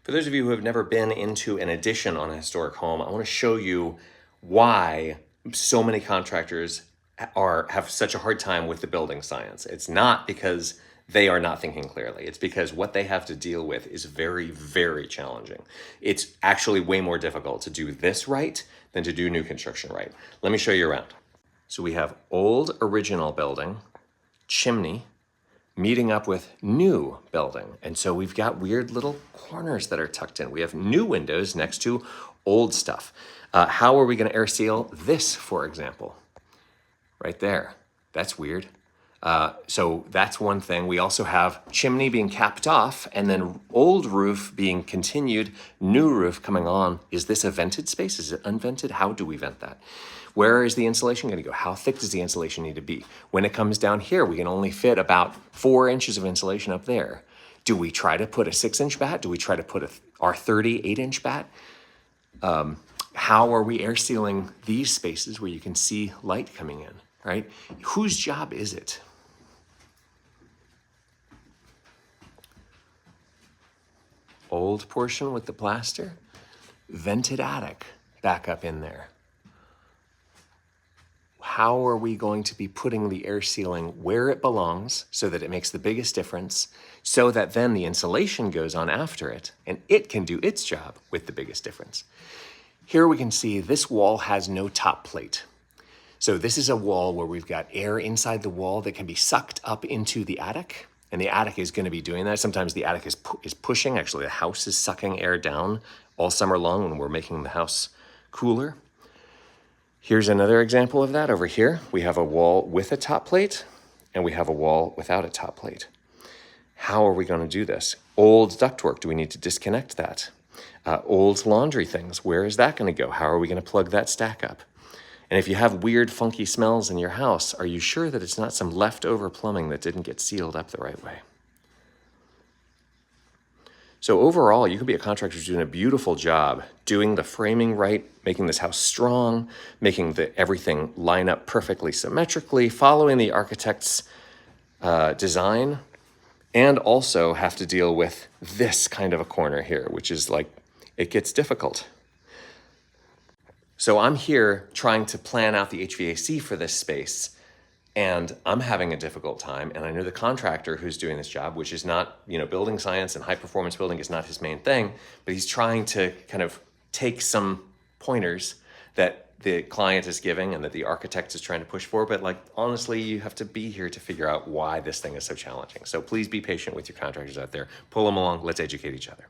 For those of you who have never been into an addition on a historic home, I want to show you why so many contractors have such a hard time with the building science. It's not because they are not thinking clearly. It's because what they have to deal with is very, very challenging. It's actually way more difficult to do this right than to do new construction right. Let me show you around. So we have old original building, chimney, meeting up with new building. And so we've got weird little corners that are tucked in. We have new windows next to old stuff. How are we going to air seal this, for example? Right there. That's weird. So that's one thing. We also have chimney being capped off and then old roof being continued, new roof coming on. Is this a vented space? Is it unvented? How do we vent that? Where is the insulation going to go? How thick does the insulation need to be? When it comes down here, we can only fit about 4 inches of insulation up there. Do we try to put a 6-inch bat? Do we try to put our 38-inch bat? How are we air sealing these spaces where you can see light coming in, right? Whose job is it? Old portion with the plaster, vented attic back up in there. How are we going to be putting the air sealing where it belongs so that it makes the biggest difference, so that then the insulation goes on after it and it can do its job with the biggest difference? Here we can see this wall has no top plate. So this is a wall where we've got air inside the wall that can be sucked up into the attic, and the attic is going to be doing that. Sometimes the attic is pushing. Actually, the house is sucking air down all summer long when we're making the house cooler. Here's another example of that over here. We have a wall with a top plate and we have a wall without a top plate. How are we going to do this? Old ductwork, do we need to disconnect that? Old laundry things, where is that going to go? How are we going to plug that stack up? And if you have weird, funky smells in your house, are you sure that it's not some leftover plumbing that didn't get sealed up the right way? So overall, you could be a contractor who's doing a beautiful job doing the framing right, making this house strong, making everything line up perfectly symmetrically, following the architect's design, and also have to deal with this kind of a corner here, which is like, it gets difficult. So I'm here trying to plan out the HVAC for this space, and I'm having a difficult time. And I know the contractor who's doing this job, which is not, building science and high performance building is not his main thing, but he's trying to kind of take some pointers that the client is giving and that the architect is trying to push for. But honestly, you have to be here to figure out why this thing is so challenging. So please be patient with your contractors out there. Pull them along. Let's educate each other.